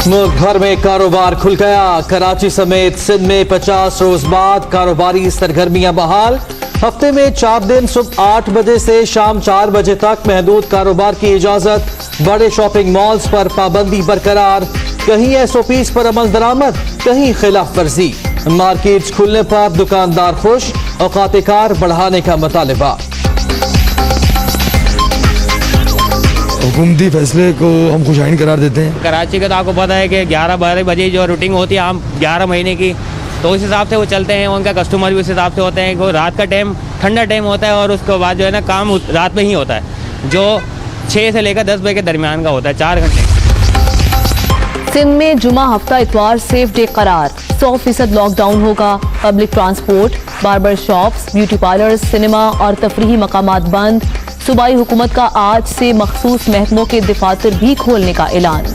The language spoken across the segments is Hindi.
मुल्क भर में कारोबार खुल गया। कराची समेत सिंध में 50 रोज बाद कारोबारी सरगर्मियां बहाल। हफ्ते में 4 दिन सुबह 8 बजे से शाम 4 बजे तक महदूद कारोबार की इजाजत। बड़े शॉपिंग मॉल्स पर पाबंदी बरकरार। कहीं SOPs पर अमल दरामद, कहीं खिलाफ वर्जी। मार्केट्स खुलने पर दुकानदार खुश, औकात-ए-कार बढ़ाने का मुतालिबा। हुकूमती फैसले को हम खुशाइन करार देते हैं। कराची का तो आपको पता है कि 11-12 बजे जो रूटीन होती है आम 11 महीने की, तो उस हिसाब से वो चलते हैं। उनका कस्टमर भी उस हिसाब से होते हैं। वो रात का टाइम ठंडा टाइम होता है और उसके बाद जो है ना काम रात में ही होता है, जो 6 से लेकर 10 बजे के दरमियान का होता है, 4 घंटे। सिंध में जुमा हफ्ता इतवार सेफ डे करार। 100% लॉकडाउन होगा। Public transport, barber shops, beauty parlours, cinema और तफरीही मकामात बंद। सूबाई हुकूमत का आज से मखसूस महकमों के दफातर भी खोलने का ऐलान।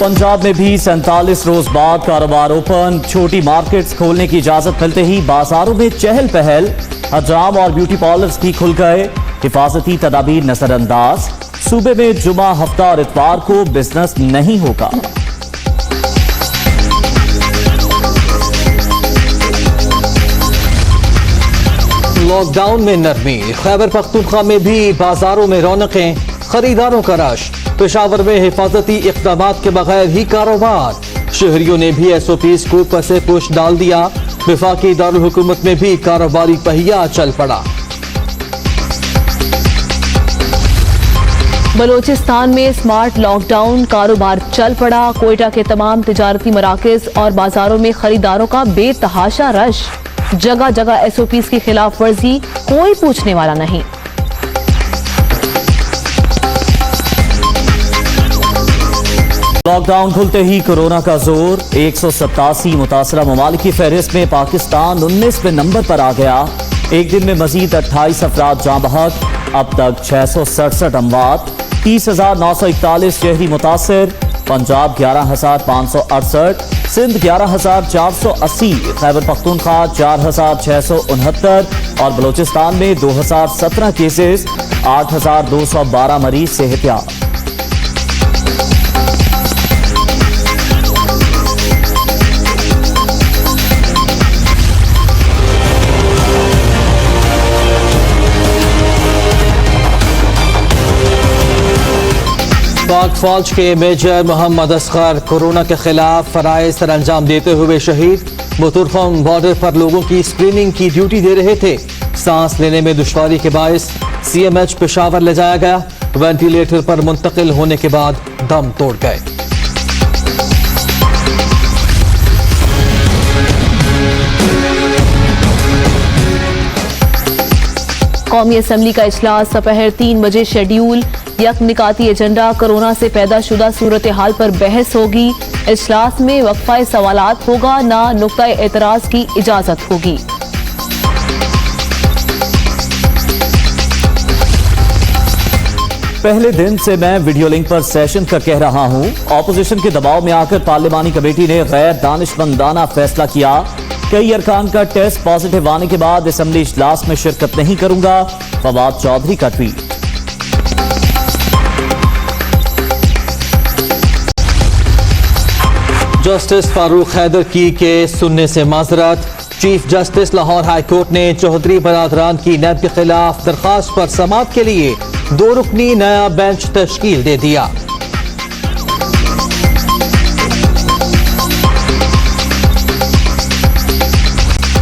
पंजाब में भी 47 रोज बाद कारोबार ओपन। छोटी मार्केट्स खोलने की इजाजत मिलते ही बाजारों में चहल पहल। हजाम और ब्यूटी पार्लर्स भी खुल गए। हिफाजती तदाबीर नजरअंदाज। सूबे में जुमा हफ्ता और इतवार को बिजनेस नहीं होगा। लॉकडाउन में नरमी। खैबर पख्तूनख्वा में भी बाजारों में रौनकें, खरीदारों का रश। पेशावर में हिफाजती इक़दामात के बगैर ही कारोबार। शहरियों ने भी SOPs को पसे पुश डाल दिया। वफाकी दारुल हुकूमत में भी कारोबारी पहिया चल पड़ा। बलोचिस्तान में स्मार्ट लॉकडाउन, कारोबार चल पड़ा। कोयटा के तमाम तिजारती मराकज और बाजारों में खरीदारों का बेतहाशा रश। जगह जगह SOPs की खिलाफ वर्जी, कोई पूछने वाला नहीं। लॉकडाउन खुलते ही कोरोना का जोर। 187 मुतासरा ममालिक की फहरिस्त में पाकिस्तान 19वें नंबर पर आ गया। एक दिन में मजीद 28 अफराद जाँ बहक। अब तक 667 अमवात। 30,941 शहरी मुतासर। पंजाब 11,568, सिंध 11,480, खैबर पख्तूनख्वा 4,669 और बलोचिस्तान में 2,017 केसेस। 8,212 मरीज सेहतियाब। पाक फौज के मेजर मोहम्मद असगर कोरोना के खिलाफ फराइज सर अंजाम देते हुए शहीद। बुतुरखम बॉर्डर पर लोगों की स्क्रीनिंग की ड्यूटी दे रहे थे। सांस लेने में दुश्वारी के बायस CMH पेशावर ले जाया गया। वेंटिलेटर पर मुंतकिल होने के बाद दम तोड़ गए। कौमी असम्बली का इजलास दोपहर 3 बजे शेड्यूल। यकनिकाती एजेंडा, कोरोना से पैदा शुदा सूरत हाल पर बहस होगी। इजलास में वक्फा सवालात होगा, ना नुक्ता एतराज की इजाजत होगी। पहले दिन से मैं वीडियो लिंक पर सेशन का कह रहा हूं, ऑपोजिशन के दबाव में आकर पार्लिमानी कमेटी ने गैर दानिशमंदाना फैसला किया। कई अरकान का टेस्ट पॉजिटिव आने के बाद असेंबली इजलास में शिरकत नहीं करूंगा। फवाद चौधरी का ट्वीट। जस्टिस फारूक हैदर की केस सुनने से माजरत। Chief justice Lahore high court ने चौधरी बरादरान की नैब के खिलाफ दरखास्त पर समाअत के लिए 2 रुकनी नया बेंच तश्कील दे दिया।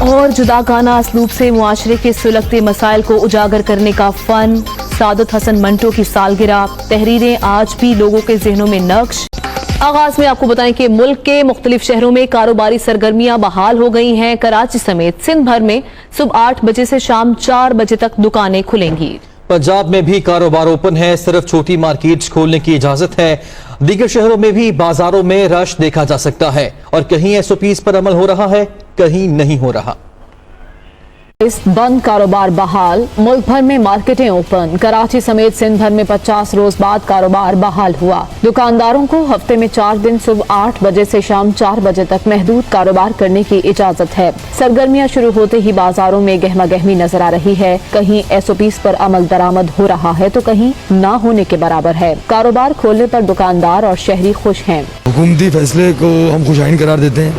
और जुदागाना असलूब से मुआशरे के सुलगते मसाइल को उजागर करने का फन। सादत हसन मंटो की सालगिरह। तहरीरें आज भी लोगों के जहनों में नक्श। आगाज में आपको बताएं कि मुल्क के मुख्तलिफ शहरों में कारोबारी सरगर्मियां बहाल हो गई हैं। कराची समेत सिंध भर में सुबह 8 बजे से शाम 4 बजे तक दुकानें खुलेंगी। पंजाब में भी कारोबार ओपन है, सिर्फ छोटी मार्केट्स खोलने की इजाजत है। दीगर शहरों में भी बाजारों में रश देखा जा सकता है और कहीं SOPs पर अमल हो रहा है, कहीं नहीं हो रहा। बंद कारोबार बहाल, मुल्क भर में मार्केटें ओपन, कराची समेत सिंध भर में 50 रोज बाद कारोबार बहाल हुआ। दुकानदारों को हफ्ते में 4 दिन सुबह 8 बजे से शाम 4 बजे तक महदूद कारोबार करने की इजाजत है। सरगर्मियां शुरू होते ही बाजारों में गहमा गहमी नजर आ रही है। कहीं SOPs पर अमल दरामद हो रहा है तो कहीं ना होने के बराबर है। कारोबार खोलने पर दुकानदार और शहरी खुश हैं। हुकूमती फैसले को हम खुशाइन करार देते हैं,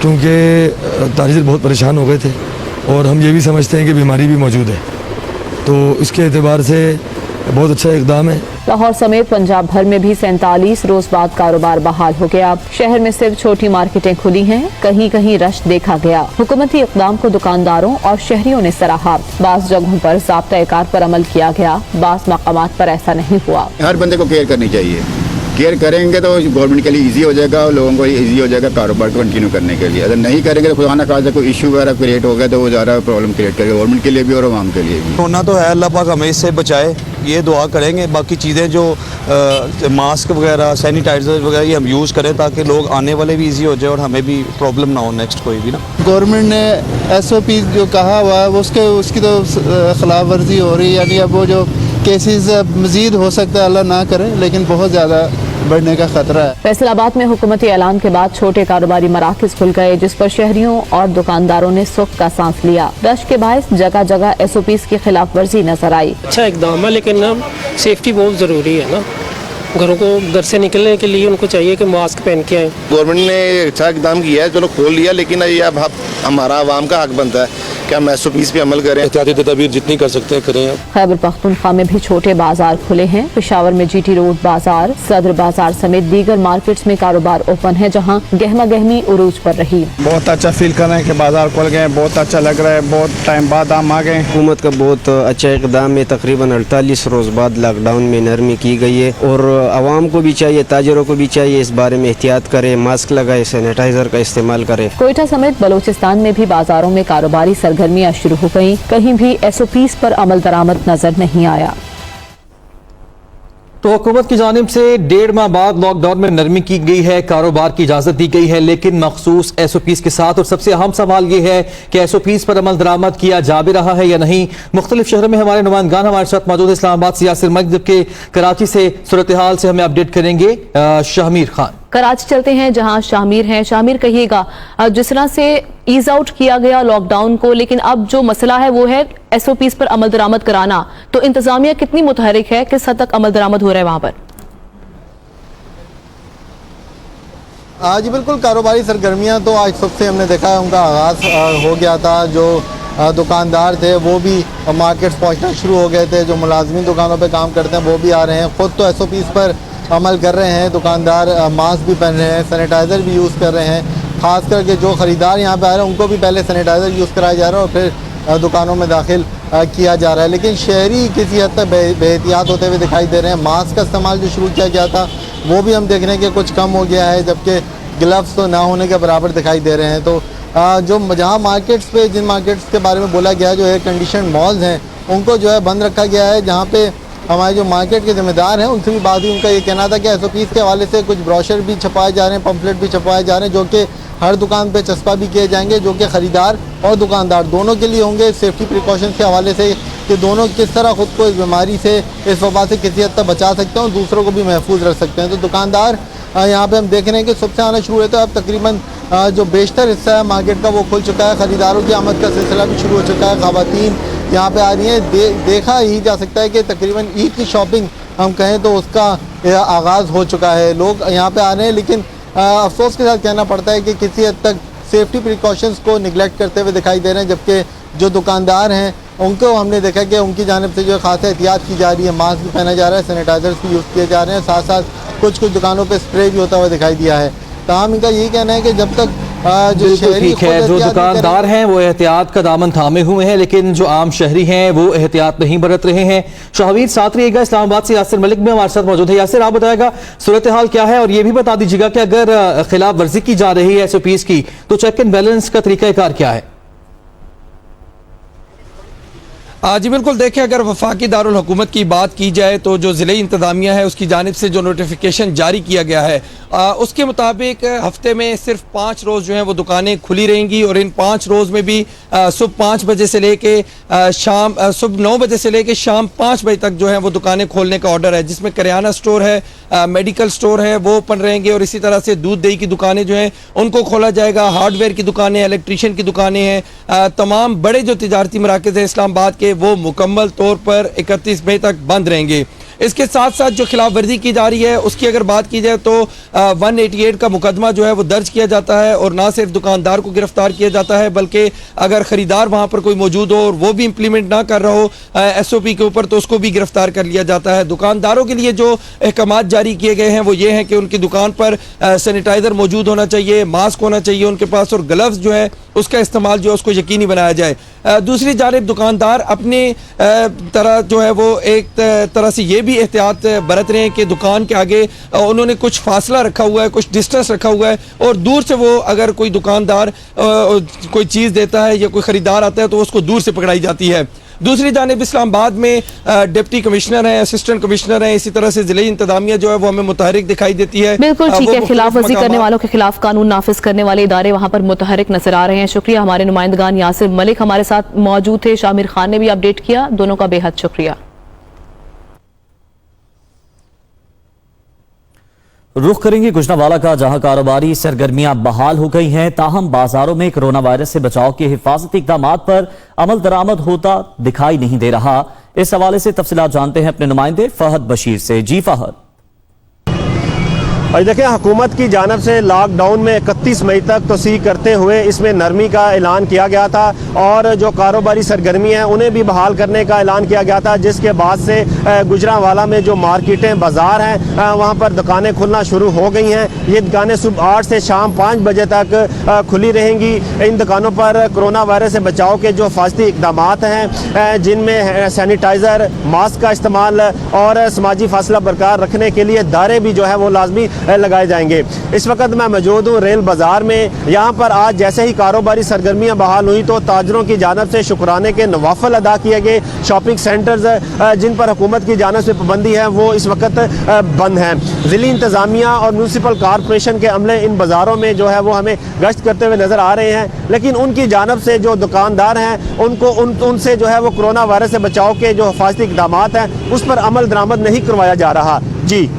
क्योंकि ताजिर बहुत परेशान हो गए थे और हम ये भी समझते हैं कि बीमारी भी मौजूद है, तो इसके एतबार से बहुत अच्छा इकदाम है। लाहौर समेत पंजाब भर में भी 47 रोज बाद कारोबार बहाल हो गया। शहर में सिर्फ छोटी मार्केटें खुली हैं, कहीं कहीं रश देखा गया। हुकूमती इक़दाम को दुकानदारों और शहरियों ने सराहा। बास जगहों पर ज़ाब्ता-ए-कार पर अमल किया गया, बास मकामात पर ऐसा नहीं हुआ। हर बंदे को केयर करनी चाहिए, केयर करेंगे तो गवर्नमेंट के लिए इजी हो जाएगा और लोगों को इजी हो जाएगा कारोबार को कंटिन्यू करने के लिए। अगर नहीं करेंगे तो खुदा ना खासा कोई इशू वगैरह क्रिएट हो गया तो वो ज़्यादा प्रॉब्लम क्रिएट करेगा गवर्नमेंट के लिए भी और आवाम के लिए भी। होना तो है, अल्लाह पाक हमें इससे बचाए, ये दुआ करेंगे। बाकी चीज़ें जो मास्क वगैरह, सैनिटाइजर वगैरह ये हम यूज़ करें ताकि लोग आने वाले भी इजी हो जाए और हमें भी प्रॉब्लम ना हो नेक्स्ट कोई भी ना। गवर्नमेंट ने SOP जो कहा हुआ है उसकी तो खिलाफ वर्जी हो रही है, यानी अब वो जो केसेस मज़ीद हो सकता है, अल्लाह ना करे, लेकिन बहुत ज़्यादा बढ़ने का खतरा है। फैसलाबाद में हुकूमती ऐलान के बाद छोटे कारोबारी मराकज़ खुल गए, जिस पर शहरियों और दुकानदारों ने सुख का सांस लिया। रश के बायस जगह जगह SOPs की खिलाफ वर्जी नजर आई। अच्छा इकदाम है, लेकिन ना सेफ्टी बहुत ज़रूरी है ना। घरों को घर से निकलने के लिए उनको चाहिए कि मास्क पहन के आए। गवर्नमेंट ने अच्छा इकदाम किया है, चलो खोल लिया, लेकिन ये अब हमारा आवाम का हक बनता है कि हम SOPs पे अमल करें। एहतियाती तदबीर जितनी कर सकते हैं करें। खैबर पख्तूनख्वा में भी छोटे बाजार खुले हैं। पेशावर में GT रोड बाजार, सदर बाजार समेत दीगर मार्केट्स में कारोबार ओपन है, जहां गहमा गहमी उरूज पर रही। बहुत अच्छा फील कर रहे हैं कि बाजार खुल गए, बहुत अच्छा लग रहा है, बहुत टाइम बाद हम आ गए। हुकूमत का बहुत अच्छा इकदाम है। तकरीबन 48 रोज़ बाद लॉकडाउन में नरमी की गई है और आवाम को भी चाहिए, ताजरों को भी चाहिए इस बारे में एहतियात करें, मास्क लगाए, सैनिटाइजर का इस्तेमाल करें। कोयटा समेत बलूचिस्तान में भी बाजारों में कारोबारी सरगर्मियां शुरू हो गयी। कहीं भी SOPs पर अमल दरामद नजर नहीं आया। तो हुकूमत की जानिब से 1.5 माह बाद लॉकडाउन में नरमी की गई है, कारोबार की इजाजत दी गई है, लेकिन मखसूस SOPs के साथ। और सबसे अहम सवाल यह है कि SOPs पर अमल दरामद किया जा भी रहा है या नहीं। मुख्तलिफ शहरों में हमारे नुमाइंदगान हमारे साथ मौजूद है। इस्लामाबाद से यासिर मलिक, जबकि कराची से सूरत हाल से हमें अपडेट करेंगे शाहमीर खान। कराची चलते हैं जहां शाहमीर हैं। शाहमीर, कहिएगा, जिस तरह से ईज आउट किया गया लॉकडाउन को, लेकिन अब जो मसला है वो है SOPs पर अमल दरामद कराना, तो इंतजामिया कितनी मुतहरिक है, किस हद तक अमल दरामद हो रहा है वहां पर? आज बिल्कुल कारोबारी सरगर्मियां तो आज सुबह से हमने देखा है उनका आगाज़ हो गया था। जो दुकानदार थे वो भी मार्केट्स पहुंचना शुरू हो गए थे। जो मुलाजमीन दुकानों पे काम करते हैं वो भी आ रहे हैं, खुद तो SOPs पर अमल कर रहे हैं। दुकानदार मास्क भी पहन रहे हैं, सैनिटाइज़र भी यूज़ कर रहे हैं। ख़ास करके जो ख़रीदार यहाँ पे आ रहे हैं उनको भी पहले सैनिटाइज़र यूज़ कराया जा रहा है और फिर दुकानों में दाखिल किया जा रहा है। लेकिन शहरी किसी हद तक बेहतियात होते हुए दिखाई दे रहे हैं। मास्क का इस्तेमाल जो शुरू किया गया था वो भी हम देख रहे हैं कि कुछ कम हो गया है, जबकि ग्लव्स तो ना होने के बराबर दिखाई दे रहे हैं। तो जो जहाँ मार्केट्स पे, जिन मार्केट्स के बारे में बोला गया, जो एयर कंडीशन मॉल्स हैं उनको जो है बंद रखा गया है। जहाँ पे हमारे जो मार्केट के ज़िम्मेदार हैं उनसे भी बात हुई, उनका ये कहना था कि SOPs के हवाले से कुछ ब्रोशर भी छपाए जा रहे हैं, पम्फलेट भी छपाए जा रहे हैं, जो कि हर दुकान पे चस्पा भी किए जाएंगे, जो कि ख़रीदार और दुकानदार दोनों के लिए होंगे। सेफ्टी प्रिकॉशंस के हवाले से कि दोनों किस तरह ख़ुद को इस बीमारी से, इस वबा से किसी हद तक बचा सकते हैं और दूसरों को भी महफूज रख सकते हैं। तो दुकानदार यहाँ पे हम देख रहे हैं कि सुबह से आना शुरू हुए थे, अब तकरीबन जो बेशतर हिस्सा है मार्केट का वो खुल चुका है। ख़रीदारों की आमद का सिलसिला भी शुरू हो चुका है। ख़वातीन यहाँ पे आ रही हैं। देखा ही जा सकता है कि तकरीबन ईद की शॉपिंग हम कहें तो उसका आगाज़ हो चुका है। लोग यहाँ पे आ रहे हैं, लेकिन अफसोस के साथ कहना पड़ता है कि किसी हद तक सेफ्टी प्रिकॉशंस को निगलेक्ट करते हुए दिखाई दे रहे हैं। जबकि जो दुकानदार हैं उनको हमने देखा कि उनकी जानिब से जो खास एहतियात की जा रही है, मास्क भी पहना जा रहा है, सैनिटाइजर्स भी यूज़ किए जा रहे हैं, साथ साथ कुछ दुकानों पे स्प्रे भी होता हुआ दिखाई दिया है। तमाम इनका यही कहना है कि जब तक जो शहरी ठीक है, जो दुकानदार हैं वो एहतियात का दामन थामे हुए हैं, लेकिन जो आम शहरी हैं वो एहतियात नहीं बरत रहे हैं। शाहवीर साथ रहिएगा। इस्लामाबाद से यासिर मलिक भी हमारे साथ मौजूद है। यासिर, आप बताएगा सूरत हाल क्या है, और ये भी बता दीजिएगा कि अगर खिलाफ वर्जी की जा रही है SOPs की तो चेक एंड बैलेंस का तरीकाकार क्या है? जी बिल्कुल, देखें अगर वफाकी दारुल हुकूमत की बात की जाए तो जो ज़िले इंतज़ामिया है उसकी जानिब से जो नोटिफिकेशन जारी किया गया है उसके मुताबिक हफ्ते में सिर्फ 5 रोज़ जो हैं वो दुकानें खुली रहेंगी और इन 5 रोज़ में भी सुबह 5 बजे से लेके शाम सुबह 9 बजे से लेके शाम 5 बजे तक जो है वो दुकानें खोलने का ऑर्डर है, जिसमें करियाना स्टोर है, मेडिकल स्टोर है वो ओपन रहेंगे और इसी तरह से दूध दही की दुकानें जो हैं उनको खोला जाएगा। हार्डवेयर की दुकानें, इलेक्ट्रीशियन की दुकानें हैं, तमाम बड़े जो तिजारती मराकज़ हैं इस्लामाबाद के वो मुकम्मल तौर पर 31 मई तक बंद रहेंगे। इसके साथ साथ जो खिलाफ वर्जी की जा रही है उसकी अगर बात की जाए तो 188 का मुकदमा जो है वो दर्ज किया जाता है और ना सिर्फ दुकानदार को गिरफ्तार किया जाता है बल्कि अगर ख़रीदार वहाँ पर कोई मौजूद हो और वो भी इम्प्लीमेंट ना कर रहा हो SOP के ऊपर तो उसको भी गिरफ्तार कर लिया जाता है। दुकानदारों के लिए जो अहकामात जारी किए गए हैं वो ये हैं कि उनकी दुकान पर सैनिटाइज़र मौजूद होना चाहिए, मास्क होना चाहिए उनके पास और ग्लव्स जो है उसका इस्तेमाल जो है उसको यकीनी बनाया जाए। दूसरी जानिब दुकानदार अपने तरह जो है वो एक तरह से ये भी एहतियात बरत रहे हैं कि दुकान के आगे उन्होंने कुछ फासला रखा हुआ है, कुछ डिस्टेंस रखा हुआ है और दूर से वो अगर कोई दुकानदार कोई चीज़ देता है या कोई ख़रीदार आता है तो उसको दूर से पकड़ाई जाती है। दूसरी जानिब इस्लामाबाद में डिप्टी कमिश्नर हैं, असिस्टेंट कमिश्नर हैं, इसी तरह से ज़िले इंतज़ामिया जो है वो हमें मुतहरिक दिखाई देती है। बिल्कुल ठीक है, खिलाफ वर्जी करने वालों के खिलाफ कानून नाफिज करने वाले इदारे वहां पर मुतहरिक नजर आ रहे हैं। शुक्रिया, हमारे नुमाइंदगान यासिर मलिक हमारे साथ मौजूद थे, शामिर खान ने भी अपडेट किया, दोनों का बेहद शुक्रिया। रुख करेंगे गुजरांवाला का, जहां कारोबारी सरगर्मियां बहाल हो गई हैं, ताहम बाजारों में कोरोना वायरस से बचाव के हिफाजती इक़दाम पर अमल दरामद होता दिखाई नहीं दे रहा। इस हवाले से तफसीलात जानते हैं अपने नुमाइंदे फहद बशीर से। जी फहद। और देखिए, हुकूमत की जानिब से लॉकडाउन में 31 मई तक तोसी करते हुए इसमें नरमी का ऐलान किया गया था और जो कारोबारी सरगर्मी हैं उन्हें भी बहाल करने का ऐलान किया गया था, जिसके बाद से गुजरांवाला में जो मार्केटें बाज़ार हैं वहाँ पर दुकानें खुलना शुरू हो गई हैं। ये दुकानें सुबह 8 से शाम 5 बजे तक खुली रहेंगी। इन दुकानों पर कोरोना वायरस से बचाव के जो हिफाजती इक़दाम हैं जिनमें सैनिटाइज़र, मास्क का इस्तेमाल और समाजी फासला बरकरार रखने के लिए दायरे भी जो है वो लाजमी लगाए जाएंगे। इस वक्त मैं मौजूद हूँ रेल बाजार में। यहाँ पर आज जैसे ही कारोबारी सरगर्मियाँ बहाल हुई तो ताजरों की जानिब से शुक्राने के नवाफल अदा किए गए। शॉपिंग सेंटर्स जिन पर हुकूमत की जानिब से पाबंदी है वो इस वक्त बंद हैं। ज़िली इंतज़ामिया और म्यूनसिपल कॉरपोरेशन के अमले इन बाज़ारों में जो है वो हमें गश्त करते हुए नज़र आ रहे हैं, लेकिन उनकी जानिब से जो दुकानदार हैं उनको उनसे जो है वो कोरोना वायरस से बचाव के जो हिफाजती इक़दाम हैं उस पर अमल दरामद नहीं करवाया जा रहा। जी।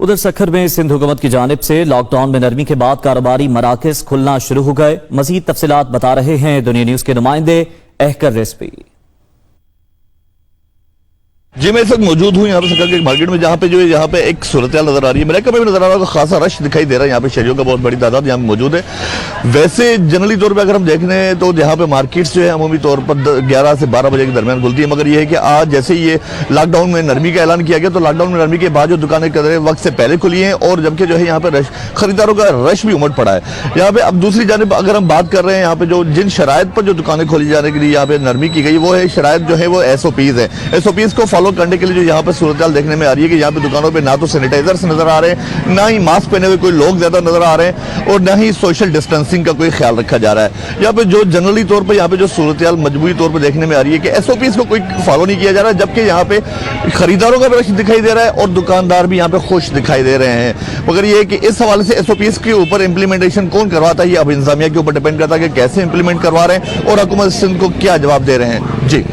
उधर सखर में सिंध हुकूमत की जानिब से लॉकडाउन में नरमी के बाद कारोबारी मराकज़ खुलना शुरू हो गए। मजीद तफसीलात बता रहे हैं दुनिया न्यूज़ के नुमाइंदे अहकर रेसपी। जी, मैं इस वक्त मौजूद हूँ यहाँ पे सकर के मार्केट में, जहाँ पे जो है यहाँ पे एक सूरत नजर आ रही है। मेरे कभी भी नजर आ रहा है, खासा रश दिखाई दे रहा है। यहाँ पे शहरियों का बहुत बड़ी तादाद यहाँ पे मौजूद है। वैसे जनरली तौर पे अगर हम देख रहे हैं तो यहाँ पे मार्केट्स जो है अमूमी तौर पर 11 से 12 बजे के दरमियान खुलती है, मगर ये है कि आज जैसे ही ये लॉकडाउन में नरमी का ऐलान किया गया तो लॉकडाउन में नरमी के बाद जो दुकानें कदर वक्त से पहले खुली हैं और जबकि जो है यहाँ पे खरीदारों का रश भी उमड़ पड़ा है यहाँ पे। अब दूसरी जानिब अगर हम बात कर रहे हैं यहाँ पे जो जिन शराइत पर जो दुकानें खोली जाने के लिए यहाँ पे नरमी की गई वो है शराइत जो है वो SOPs है। SOPs को फॉलो करने के लिए जो यहाँ पे सूरत देखने में आ रही है कि यहाँ पे दुकानों पे ना तो सैनिटाइजर्स नजर आ रहे हैं, ना ही मास्क पहने हुए कोई लोग ज्यादा नजर आ रहे हैं और ना ही सोशल डिस्टेंसिंग का कोई ख्याल रखा जा रहा है। यहाँ पे जो जनरली तौर पे यहाँ पे जो सूरत मजबूरी तौर पे देखने में आ रही है कि SOPs को कोई फॉलो नहीं किया जा रहा है, जबकि यहाँ पे खरीदारों का भी रश दिखाई दे रहा है और दुकानदार भी यहाँ पे खुश दिखाई दे रहे हैं। मगर ये कि इस हवाले से SOPs के ऊपर इम्प्लीमेंटेशन कौन करवाता है ये अब इंतजामिया के ऊपर डिपेंड करता है कि कैसे इंप्लीमेंट करवा रहे हैं और हुकूमत सिंध को क्या जवाब दे रहे हैं। जी,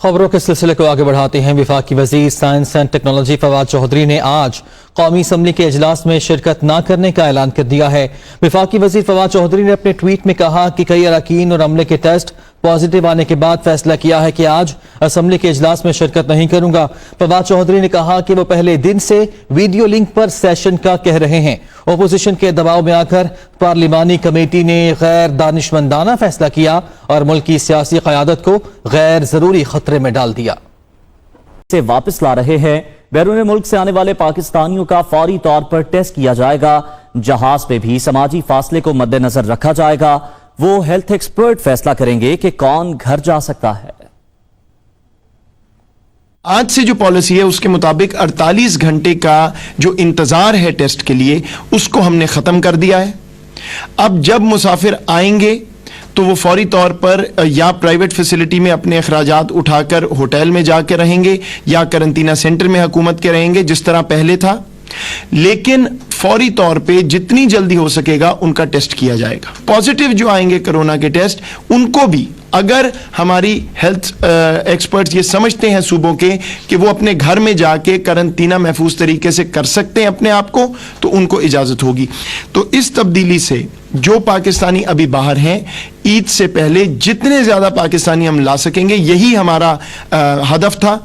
खबरों के सिलसिले को आगे बढ़ाते हैं। वफाकी वज़ीर science and technology Fawad Chaudhry ने आज कौमी असम्बली के इजलास में शिरकत न करने का ऐलान कर दिया है। वफाकी वज़ीर फवाद चौधरी ने अपने ट्वीट में कहा कि कई अरकान और अमले के टेस्ट पॉजिटिव आने के बाद फैसला किया है कि आज असम्बली के इजलास में शिरकत नहीं करूंगा। फवाद चौधरी ने कहा कि वो पहले दिन से वीडियो लिंक पर सेशन का कह रहे हैं। ओपोजिशन के दबाव में आकर पार्लिमानी कमेटी ने गैर दानिशमंदाना फैसला किया और मुल्क की सियासी क़यादत को गैर जरूरी खतरे में डाल दिया। से वापस ला रहे हैं। बैरून मुल्क से आने वाले पाकिस्तानियों का फौरी तौर पर टेस्ट किया जाएगा। जहाज पे भी समाजी फासले को मद्देनजर रखा जाएगा। वो हेल्थ एक्सपर्ट फैसला करेंगे कि कौन घर जा सकता है। आज से जो पॉलिसी है उसके मुताबिक 48 घंटे का जो इंतजार है टेस्ट के लिए उसको हमने खत्म कर दिया है। अब जब मुसाफिर आएंगे तो वो फौरी तौर पर या प्राइवेट फैसिलिटी में अपने अखराजात उठाकर होटल में जाकर रहेंगे या करंतना सेंटर में हुकूमत के रहेंगे जिस तरह पहले था, लेकिन फौरी तौर पे जितनी जल्दी हो सकेगा उनका टेस्ट किया जाएगा। पॉजिटिव जो आएंगे कोरोना के टेस्ट, उनको भी अगर हमारी हेल्थ एक्सपर्ट्स ये समझते हैं सूबों के कि वो अपने घर में जाके करंतना महफूज तरीके से कर सकते हैं अपने आप को, तो उनको इजाज़त होगी। तो इस तब्दीली से जो पाकिस्तानी अभी बाहर हैं, ईद से पहले जितने ज़्यादा पाकिस्तानी हम ला सकेंगे, यही हमारा हदफ था।